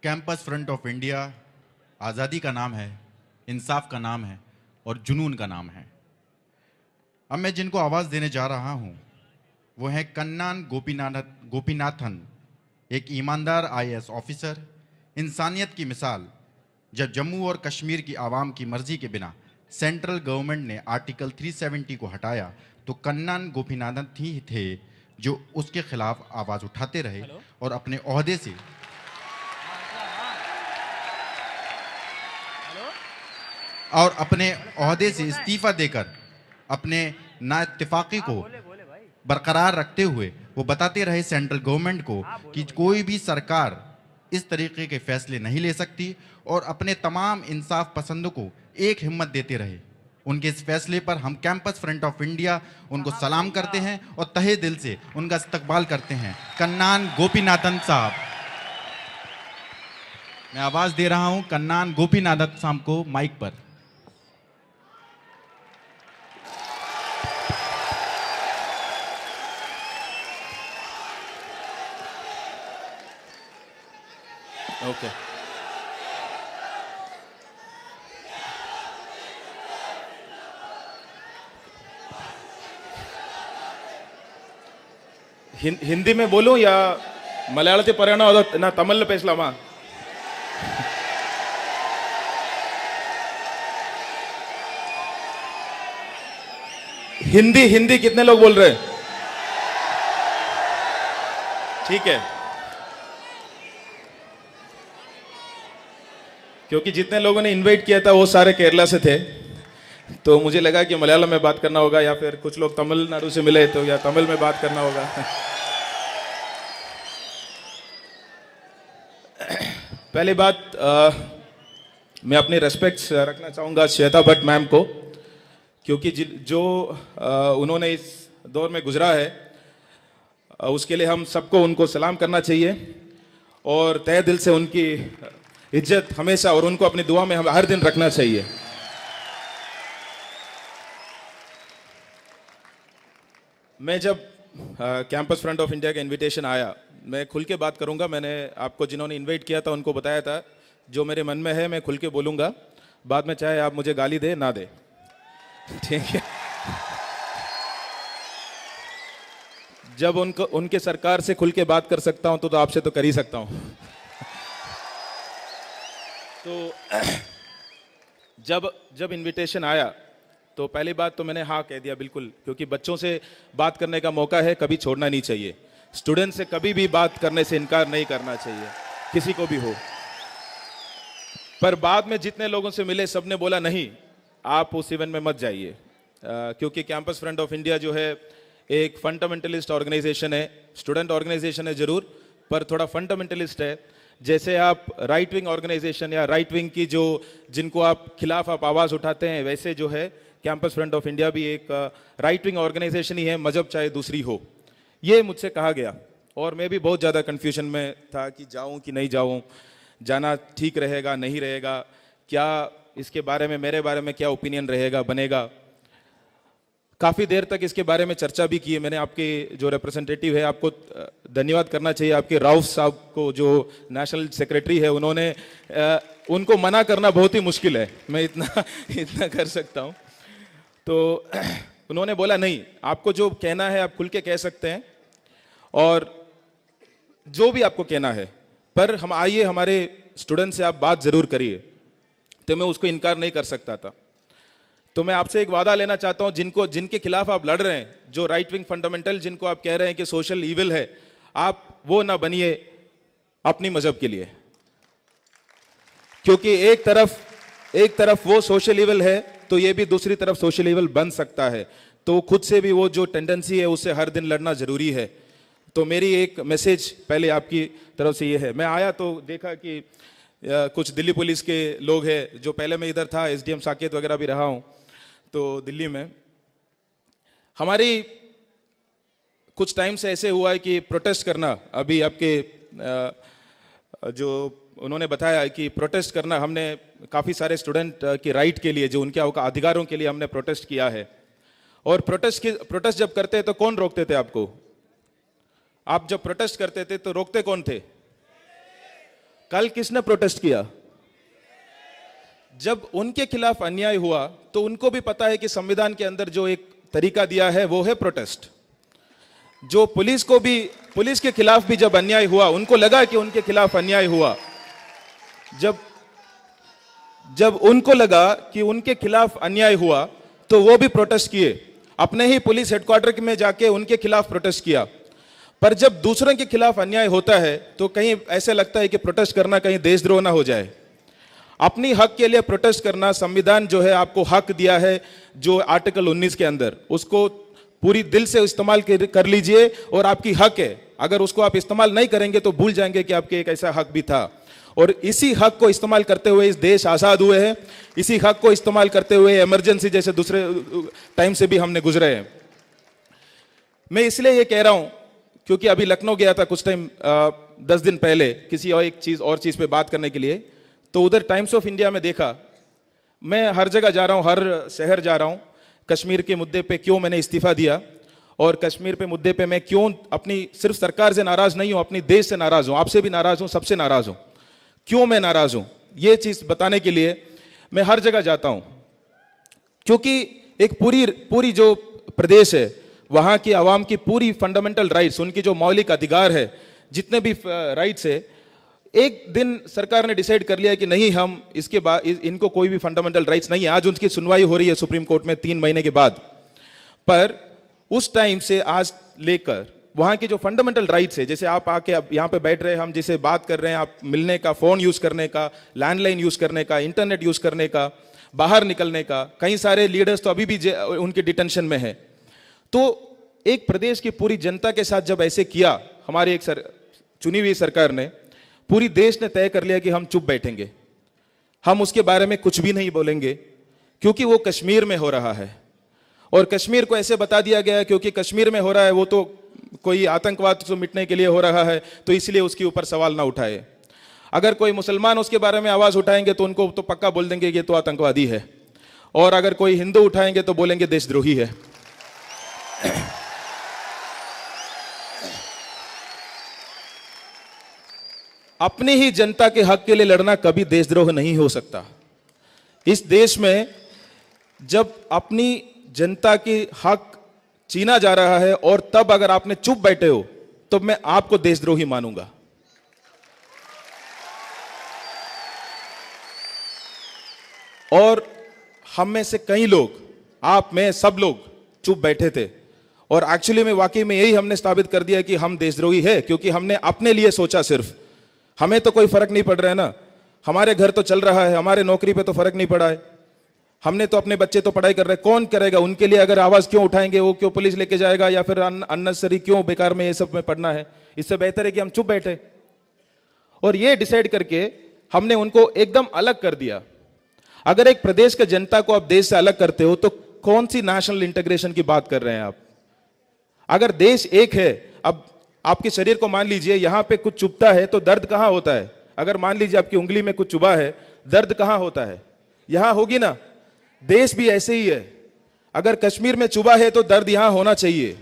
Campus front of India आज़ादी का नाम है, इंसाफ का नाम है और जुनून का नाम है। अब मैं जिनको आवाज़ देने जा रहा हूँ वो है कन्नान गोपीनाथन, एक ईमानदार आईएएस ऑफिसर, इंसानियत की मिसाल। जब जम्मू और कश्मीर की आवाम की मर्जी के बिना सेंट्रल गवर्नमेंट ने आर्टिकल 370 को हटाया तो कन्नान गोपीनाथन ही थे जो उसके खिलाफ आवाज़ उठाते रहे और अपने ओहदे से इस्तीफा देकर अपने नाइत्तेफाकी को बरकरार रखते हुए वो बताते रहे सेंट्रल गवर्नमेंट को कि कोई भी सरकार इस तरीके के फैसले नहीं ले सकती और अपने तमाम इंसाफ पसंदों को एक हिम्मत देते रहे। उनके इस फैसले पर हम कैंपस फ्रंट ऑफ इंडिया उनको सलाम करते हैं और तहे दिल से उनका इस्तकबाल करते हैं। कन्नान गोपीनाथन साहब, मैं आवाज दे रहा हूं कन्नान गोपीनाथन साहब को माइक पर। ओके, हिंदी में बोलूं या मलयालती पर्याण ना तमिल पेसलामा? हिंदी हिंदी कितने लोग बोल रहे हैं? ठीक है, क्योंकि जितने लोगों ने इनवाइट किया था वो सारे केरला से थे, तो मुझे लगा कि मलयालम में बात करना होगा या फिर कुछ लोग तमिलनाडु से मिले तो या तमिल में बात करना होगा। पहली बात, मैं अपनी रेस्पेक्ट्स रखना चाहूँगा श्वेता भट्ट मैम को, क्योंकि जो उन्होंने इस दौर में गुजरा है उसके लिए हम सबको उनको सलाम करना चाहिए और तहे दिल से उनकी इज्जत हमेशा और उनको अपनी दुआ में हम हर दिन रखना चाहिए। मैं जब कैंपस फ्रंट ऑफ इंडिया का इनविटेशन आया, मैं खुल के बात करूंगा। मैंने आपको जिन्होंने इनवाइट किया था उनको बताया था जो मेरे मन में है मैं खुल के बोलूंगा, बाद में चाहे आप मुझे गाली दे ना दे, ठीक है। जब उनके सरकार से खुल के बात कर सकता हूं तो आपसे तो कर ही सकता हूं। तो जब इनविटेशन आया तो पहली बात तो मैंने हाँ कह दिया बिल्कुल, क्योंकि बच्चों से बात करने का मौका है, कभी छोड़ना नहीं चाहिए। स्टूडेंट से कभी भी बात करने से इनकार नहीं करना चाहिए, किसी को भी हो। पर बाद में जितने लोगों से मिले सबने बोला नहीं, आप उस इवेंट में मत जाइए, क्योंकि कैंपस फ्रंट ऑफ इंडिया जो है एक फंडामेंटलिस्ट ऑर्गेनाइजेशन है। स्टूडेंट ऑर्गेनाइजेशन है जरूर, पर थोड़ा फंडामेंटलिस्ट है। जैसे आप राइट विंग ऑर्गेनाइजेशन या राइट विंग की जिनको आप खिलाफ आप आवाज़ उठाते हैं, वैसे जो है कैंपस फ्रंट ऑफ इंडिया भी एक राइट विंग ऑर्गेनाइजेशन ही है, मजहब चाहे दूसरी हो। ये मुझसे कहा गया और मैं भी बहुत ज़्यादा कन्फ्यूजन में था कि जाऊं कि नहीं जाऊं, जाना ठीक रहेगा नहीं रहेगा, क्या इसके बारे में मेरे बारे में क्या ओपिनियन रहेगा बनेगा। काफ़ी देर तक इसके बारे में चर्चा भी की है मैंने। आपके जो रिप्रेजेंटेटिव है, आपको धन्यवाद करना चाहिए, आपके राउफ साहब को जो नेशनल सेक्रेटरी है, उन्होंने उनको मना करना बहुत ही मुश्किल है, मैं इतना कर सकता हूँ। तो उन्होंने बोला नहीं, आपको जो कहना है आप खुल के कह सकते हैं और जो भी आपको कहना है, पर हम आइए हमारे स्टूडेंट से आप बात ज़रूर करिए। तो मैं उसको इनकार नहीं कर सकता था। तो मैं आपसे एक वादा लेना चाहता हूं, जिनके खिलाफ आप लड़ रहे हैं, जो राइट विंग फंडामेंटल जिनको आप कह रहे हैं कि सोशल इविल है, आप वो ना बनिए अपनी मजहब के लिए, क्योंकि एक तरफ वो सोशल इविल है तो ये भी दूसरी तरफ सोशल इविल बन सकता है। तो खुद से भी वो जो टेंडेंसी है उससे हर दिन लड़ना जरूरी है। तो मेरी एक मैसेज पहले आपकी तरफ से ये है। मैं आया तो देखा कि कुछ दिल्ली पुलिस के लोग हैं, जो पहले मैं इधर था, एसडीएम साकेत वगैरह भी रहा हूं, तो दिल्ली में हमारी कुछ टाइम से ऐसे हुआ है कि प्रोटेस्ट करना, अभी आपके जो उन्होंने बताया कि प्रोटेस्ट करना, हमने काफ़ी सारे स्टूडेंट की राइट के लिए, जो उनके अधिकारों के लिए हमने प्रोटेस्ट किया है। और प्रोटेस्ट जब करते तो कौन रोकते थे आपको? आप जब प्रोटेस्ट करते थे तो रोकते कौन थे? कल किसने प्रोटेस्ट किया? जब उनके खिलाफ अन्याय हुआ तो उनको भी पता है कि संविधान के अंदर जो एक तरीका दिया है वो है प्रोटेस्ट। जो पुलिस को भी, पुलिस के खिलाफ भी जब अन्याय हुआ, उनको लगा कि उनके खिलाफ अन्याय हुआ, जब उनको लगा कि उनके खिलाफ अन्याय हुआ तो वो भी प्रोटेस्ट किए, अपने ही पुलिस हेडक्वार्टर में जाके उनके खिलाफ प्रोटेस्ट किया। पर जब दूसरों के खिलाफ अन्याय होता है तो कहीं ऐसे लगता है कि प्रोटेस्ट करना कहीं देशद्रोह ना हो जाए। अपनी हक के लिए प्रोटेस्ट करना, संविधान जो है आपको हक दिया है, जो आर्टिकल 19 के अंदर, उसको पूरी दिल से इस्तेमाल कर लीजिए और आपकी हक है। अगर उसको आप इस्तेमाल नहीं करेंगे तो भूल जाएंगे कि आपके एक ऐसा हक भी था। और इसी हक को इस्तेमाल करते हुए इस देश आजाद हुए हैं, इसी हक को इस्तेमाल करते हुए इमरजेंसी जैसे दूसरे टाइम से भी हमने गुजरे हैं। मैं इसलिए ये कह रहा हूं क्योंकि अभी लखनऊ गया था कुछ टाइम 10 दिन पहले किसी और एक चीज पे बात करने के लिए, तो उधर टाइम्स ऑफ इंडिया में देखा। मैं हर जगह जा रहा हूं, हर शहर जा रहा हूं, कश्मीर के मुद्दे पे क्यों मैंने इस्तीफा दिया और कश्मीर पे मुद्दे पे मैं क्यों अपनी सिर्फ सरकार से नाराज नहीं हूं, अपनी देश से नाराज हूं, आपसे भी नाराज हूं, सबसे नाराज हूं। क्यों मैं नाराज हूं, ये चीज बताने के लिए मैं हर जगह जाता हूं। क्योंकि एक पूरी जो प्रदेश है, वहां की आवाम की पूरी फंडामेंटल राइट्स, उनकी जो मौलिक अधिकार है, जितने भी राइट्स है, एक दिन सरकार ने डिसाइड कर लिया कि नहीं, हम इसके बाद इनको कोई भी फंडामेंटल राइट्स नहीं है। आज उनकी सुनवाई हो रही है सुप्रीम कोर्ट में 3 महीने के बाद। पर उस टाइम से आज लेकर वहां के जो फंडामेंटल राइट्स है, जैसे आप आके अब यहाँ पे बैठ रहे हैं, हम जिसे बात कर रहे हैं, आप मिलने का, फोन यूज करने का, लैंडलाइन यूज करने का, इंटरनेट यूज करने का, बाहर निकलने का, कई सारे लीडर्स तो अभी भी उनके डिटेंशन में है। तो एक प्रदेश की पूरी जनता के साथ जब ऐसे किया हमारी एक चुनी हुई सरकार ने, पूरी देश ने तय कर लिया कि हम चुप बैठेंगे, हम उसके बारे में कुछ भी नहीं बोलेंगे, क्योंकि वो कश्मीर में हो रहा है। और कश्मीर को ऐसे बता दिया गया क्योंकि कश्मीर में हो रहा है, वो तो कोई आतंकवाद से मिटने के लिए हो रहा है, तो इसलिए उसके ऊपर सवाल ना उठाए। अगर कोई मुसलमान उसके बारे में आवाज उठाएंगे तो उनको तो पक्का बोल देंगे ये तो आतंकवादी है, और अगर कोई हिंदू उठाएंगे तो बोलेंगे देशद्रोही है। अपनी ही जनता के हक के लिए लड़ना कभी देशद्रोह नहीं हो सकता। इस देश में जब अपनी जनता की हक छीना जा रहा है और तब अगर आपने चुप बैठे हो तो मैं आपको देशद्रोही मानूंगा। और हम में से कई लोग, आप में सब लोग चुप बैठे थे, और एक्चुअली में वाकई में यही हमने साबित कर दिया कि हम देशद्रोही है, क्योंकि हमने अपने लिए सोचा। सिर्फ हमें तो कोई फर्क नहीं पड़ रहा है ना, हमारे घर तो चल रहा है, हमारे नौकरी पे तो फर्क नहीं पड़ा है, हमने तो अपने बच्चे तो पढ़ाई कर रहे हैं, कौन करेगा उनके लिए? अगर आवाज क्यों उठाएंगे, वो क्यों पुलिस लेके जाएगा, या फिर अननेसेसरी क्यों बेकार में ये सब में पढ़ना है? इससे बेहतर है कि हम चुप बैठे। और ये डिसाइड करके हमने उनको एकदम अलग कर दिया। अगर एक प्रदेश के जनता को आप देश से अलग करते हो तो कौन सी नेशनल इंटीग्रेशन की बात कर रहे हैं आप? अगर देश एक है, अब आपके शरीर को मान लीजिए यहां पे कुछ चुभता है तो दर्द कहां होता है? अगर मान लीजिए आपकी उंगली में कुछ चुभा है, दर्द कहां होता है? यहां होगी ना। देश भी ऐसे ही है, अगर कश्मीर में चुभा है तो दर्द यहां होना चाहिए।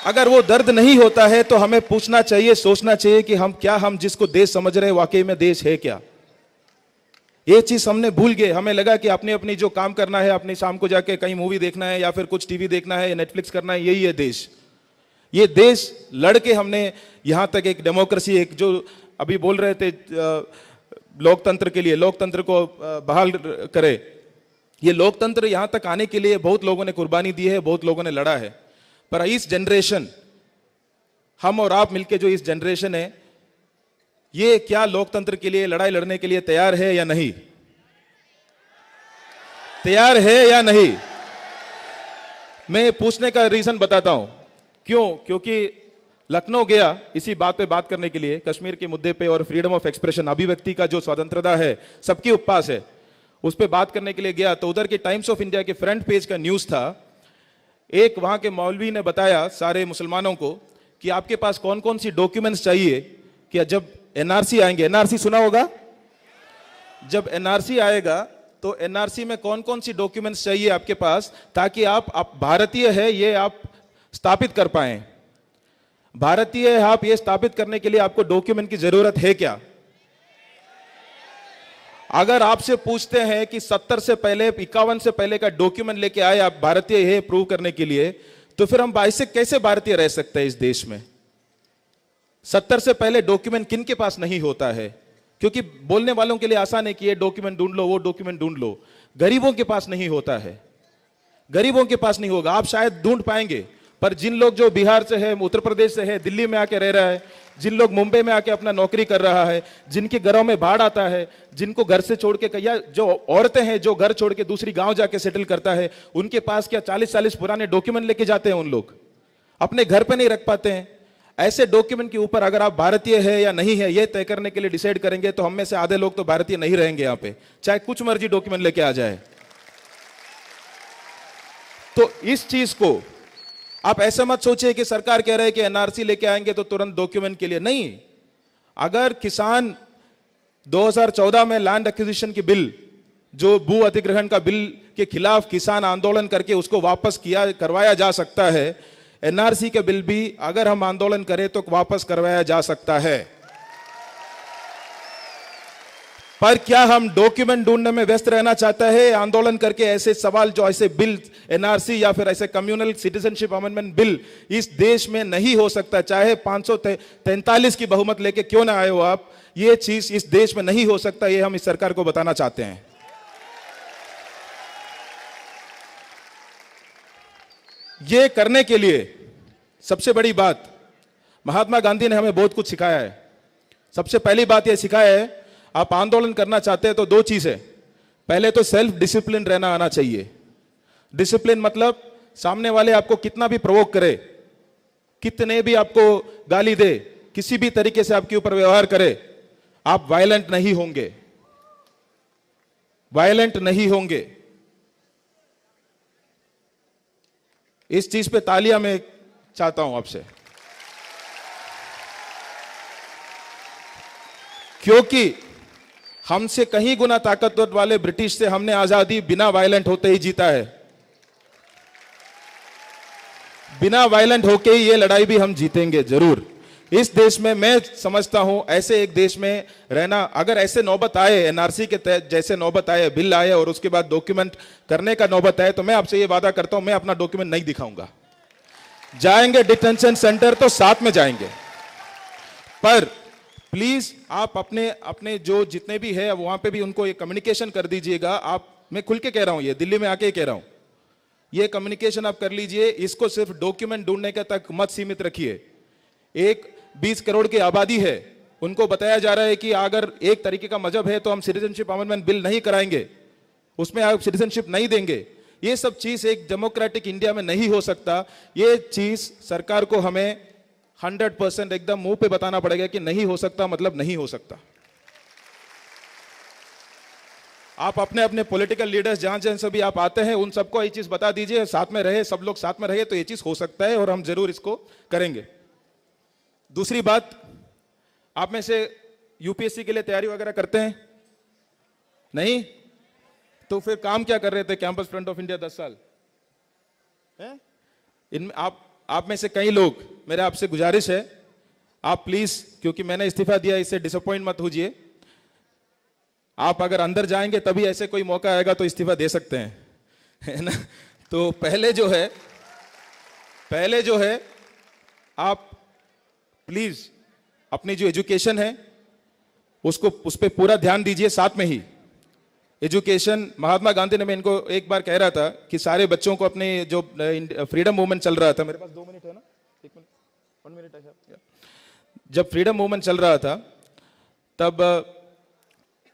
अगर वो दर्द नहीं होता है तो हमें पूछना चाहिए, सोचना चाहिए कि हम जिसको देश समझ रहे हैं वाकई में देश है क्या? ये चीज हमने भूल गए। हमें लगा कि अपनी अपनी जो काम करना है, अपनी शाम को जाके कहीं मूवी देखना है या फिर कुछ टीवी देखना है, नेटफ्लिक्स करना है, यही है देश। ये देश लड़के हमने यहां तक एक डेमोक्रेसी, एक जो अभी बोल रहे थे लोकतंत्र के लिए, लोकतंत्र को बहाल करे, ये लोकतंत्र यहां तक आने के लिए बहुत लोगों ने कुर्बानी दी है, बहुत लोगों ने लड़ा है। पर इस जनरेशन, हम और आप मिलके जो इस जनरेशन है, ये क्या लोकतंत्र के लिए लड़ाई लड़ने के लिए तैयार है या नहीं? तैयार है या नहीं? मैं पूछने का रीजन बताता हूं क्यों। क्योंकि लखनऊ गया इसी बात पे बात करने के लिए, कश्मीर के मुद्दे पे और फ्रीडम ऑफ एक्सप्रेशन, अभिव्यक्ति का जो स्वतंत्रता है सबके पास है, उस पे बात करने के लिए गया तो उधर के टाइम्स ऑफ इंडिया के फ्रंट पेज का न्यूज था। एक वहां के मौलवी ने बताया सारे मुसलमानों को कि आपके पास कौन कौन सी डॉक्यूमेंट्स चाहिए कि जब एनआरसी आएंगे, एनआरसी सुना होगा, जब एनआरसी आएगा तो एनआरसी में कौन कौन सी डॉक्यूमेंट्स चाहिए आपके पास, ताकि आप भारतीय है ये आप स्थापित कर पाए। भारतीय है आप, ये स्थापित करने के लिए आपको डॉक्यूमेंट की जरूरत है क्या? अगर आपसे पूछते हैं कि 70 से पहले 51 से पहले का डॉक्यूमेंट लेके आए आप भारतीय है प्रूव करने के लिए, तो फिर हम ऐसे कैसे भारतीय रह सकते हैं इस देश में? 70 से पहले डॉक्यूमेंट किन के पास नहीं होता है? क्योंकि बोलने वालों के लिए आसान है कि ये डॉक्यूमेंट ढूंढ लो, वो डॉक्यूमेंट ढूंढ लो। गरीबों के पास नहीं होता है, गरीबों के पास नहीं होगा। आप शायद ढूंढ पाएंगे, पर जिन लोग जो बिहार से है, उत्तर प्रदेश से है, दिल्ली में आके रह रहा है, जिन लोग मुंबई में आके अपना नौकरी कर रहा है, जिनके घरों में बाढ़ आता है, जिनको घर से छोड़ के, या जो औरतें हैं जो घर छोड़ के दूसरी गांव जाके सेटल करता है, उनके पास क्या 40-40 पुराने डॉक्यूमेंट लेके जाते हैं? उन लोग अपने घर पे नहीं रख पाते हैं। ऐसे डॉक्यूमेंट के ऊपर अगर आप भारतीय है या नहीं है, यह तय करने के लिए डिसाइड करेंगे, तो हम में से आधे लोग तो भारतीय नहीं रहेंगे यहाँ पे, चाहे कुछ मर्जी डॉक्यूमेंट लेके आ जाए। तो इस चीज को आप ऐसा मत सोचिए कि सरकार कह रहे है कि एनआरसी लेके आएंगे तो तुरंत डॉक्यूमेंट के लिए नहीं। अगर किसान 2014 में लैंड एक्विजिशन की बिल, जो भू अधिग्रहण का बिल के खिलाफ किसान आंदोलन करके उसको वापस करवाया जा सकता है, एनआरसी के बिल भी अगर हम आंदोलन करें तो वापस करवाया जा सकता है। पर क्या हम डॉक्यूमेंट ढूंढने में व्यस्त रहना चाहता है? आंदोलन करके ऐसे सवाल, जो ऐसे बिल एनआरसी या फिर ऐसे कम्युनल सिटीजनशिप अमेंडमेंट बिल इस देश में नहीं हो सकता, चाहे 543 की बहुमत लेके क्यों ना आए हो आप, ये चीज इस देश में नहीं हो सकता। ये हम इस सरकार को बताना चाहते हैं। ये करने के लिए सबसे बड़ी बात, महात्मा गांधी ने हमें बहुत कुछ सिखाया है। सबसे पहली बात यह सिखाया है, आप आंदोलन करना चाहते हैं तो दो चीज है। पहले तो सेल्फ डिसिप्लिन रहना आना चाहिए। डिसिप्लिन मतलब सामने वाले आपको कितना भी प्रोवोक करे, कितने भी आपको गाली दे, किसी भी तरीके से आपके ऊपर व्यवहार करे, आप वायलेंट नहीं होंगे, वायलेंट नहीं होंगे। इस चीज पे तालियां मैं चाहता हूं आपसे, क्योंकि हमसे कहीं गुना ताकतवर वाले ब्रिटिश से हमने आजादी बिना वायलेंट होते ही जीता है। बिना वायलेंट होके ही ये लड़ाई भी हम जीतेंगे जरूर। इस देश में मैं समझता हूं, ऐसे एक देश में रहना, अगर ऐसे नौबत आए, एनआरसी के तहत जैसे नौबत आए, बिल आए और उसके बाद डॉक्यूमेंट करने का नौबत आए, तो मैं आपसे ये वादा करता हूं, मैं अपना डॉक्यूमेंट नहीं दिखाऊंगा। जाएंगे डिटेंशन सेंटर तो साथ में जाएंगे, पर प्लीज आप अपने जो जितने भी है वहां पे भी उनको ये कम्युनिकेशन कर दीजिएगा। आप, मैं खुल के कह रहा हूं, ये दिल्ली में आके ही कह रहा हूं, ये कम्युनिकेशन आप कर लीजिए। इसको सिर्फ डॉक्यूमेंट ढूंढने के तक मत सीमित रखिए। एक 20 करोड़ की आबादी है, उनको बताया जा रहा है कि अगर एक तरीके का मजहब है तो हम सिटीजनशिप अमेंडमेंट बिल नहीं कराएंगे, उसमें आप सिटीजनशिप नहीं देंगे। ये सब चीज एक डेमोक्रेटिक इंडिया में नहीं हो सकता। ये चीज सरकार को हमें 100% एकदम मुंह पे बताना पड़ेगा कि नहीं हो सकता, मतलब नहीं हो सकता। आप अपने अपने पॉलिटिकल लीडर्स जहां जहां से भी आप आते हैं, उन सबको ये चीज बता दीजिए, साथ में रहे, सब लोग साथ में रहे तो ये चीज हो सकता है और हम जरूर इसको करेंगे। दूसरी बात, आप में से यूपीएससी के लिए तैयारी वगैरह करते हैं? नहीं? तो फिर काम क्या कर रहे थे कैंपस फ्रंट ऑफ इंडिया 10 साल? इनमें आप में से कई लोग, मेरा आपसे गुजारिश है, आप प्लीज, क्योंकि मैंने इस्तीफा दिया, इससे डिसअपॉइंट मत होइए। आप अगर अंदर जाएंगे तभी ऐसे कोई मौका आएगा तो इस्तीफा दे सकते हैं, है ना? तो पहले जो है आप प्लीज अपनी जो एजुकेशन है उस पर पूरा ध्यान दीजिए। साथ में ही एजुकेशन, महात्मा गांधी ने, मैं इनको एक बार कह रहा था कि सारे बच्चों को अपने जो फ्रीडम मूवमेंट चल रहा था, मेरे पास 2 मिनट है ना, 1 मिनट, 1 मिनट है। जब फ्रीडम मूवमेंट चल रहा था तब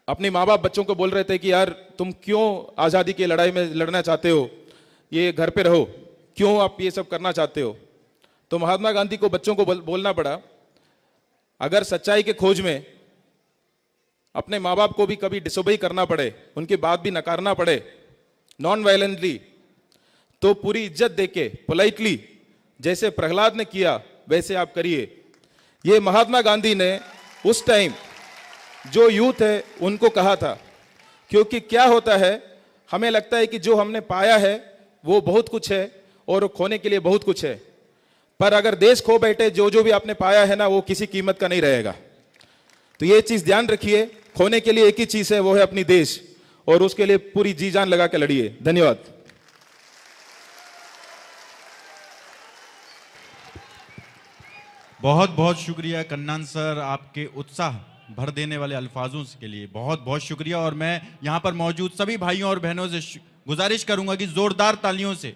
अपने माँ बाप बच्चों को बोल रहे थे कि यार तुम क्यों आज़ादी की लड़ाई में लड़ना चाहते हो, ये घर पे रहो, क्यों आप ये सब करना चाहते हो? तो महात्मा गांधी को बच्चों को बोलना पड़ा, अगर सच्चाई के खोज में अपने माँ बाप को भी कभी डिसोबे करना पड़े, उनकी बात भी नकारना पड़े नॉन वायलेंटली, तो पूरी इज्जत देके पोलाइटली, जैसे प्रहलाद ने किया वैसे आप करिए। ये महात्मा गांधी ने उस टाइम जो यूथ है उनको कहा था। क्योंकि क्या होता है, हमें लगता है कि जो हमने पाया है वो बहुत कुछ है और खोने के लिए बहुत कुछ है। पर अगर देश खो बैठे, जो जो भी आपने पाया है ना, वो किसी कीमत का नहीं रहेगा। तो ये चीज ध्यान रखिए, खोने के लिए एक ही चीज है, वो है अपनी देश, और उसके लिए पूरी जी जान लगा के लड़िए। धन्यवाद। बहुत बहुत शुक्रिया कन्नान सर, आपके उत्साह भर देने वाले अल्फाजों के लिए बहुत बहुत शुक्रिया। और मैं यहाँ पर मौजूद सभी भाइयों और बहनों से गुजारिश करूंगा कि जोरदार तालियों से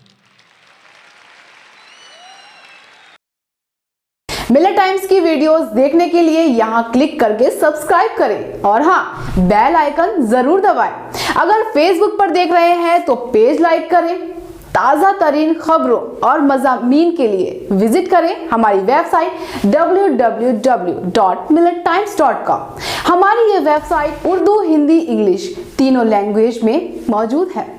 मिलर टाइम्स की वीडियोस देखने के लिए यहां क्लिक करके सब्सक्राइब करें और हाँ, बेल आइकन जरूर दबाएं। अगर फेसबुक पर देख रहे हैं तो पेज लाइक करें। ताज़ा तरीन खबरों और मज़ामीन के लिए विजिट करें हमारी वेबसाइट www.millertimes.com। हमारी ये वेबसाइट उर्दू, हिंदी, इंग्लिश तीनों लैंग्वेज में मौजूद है।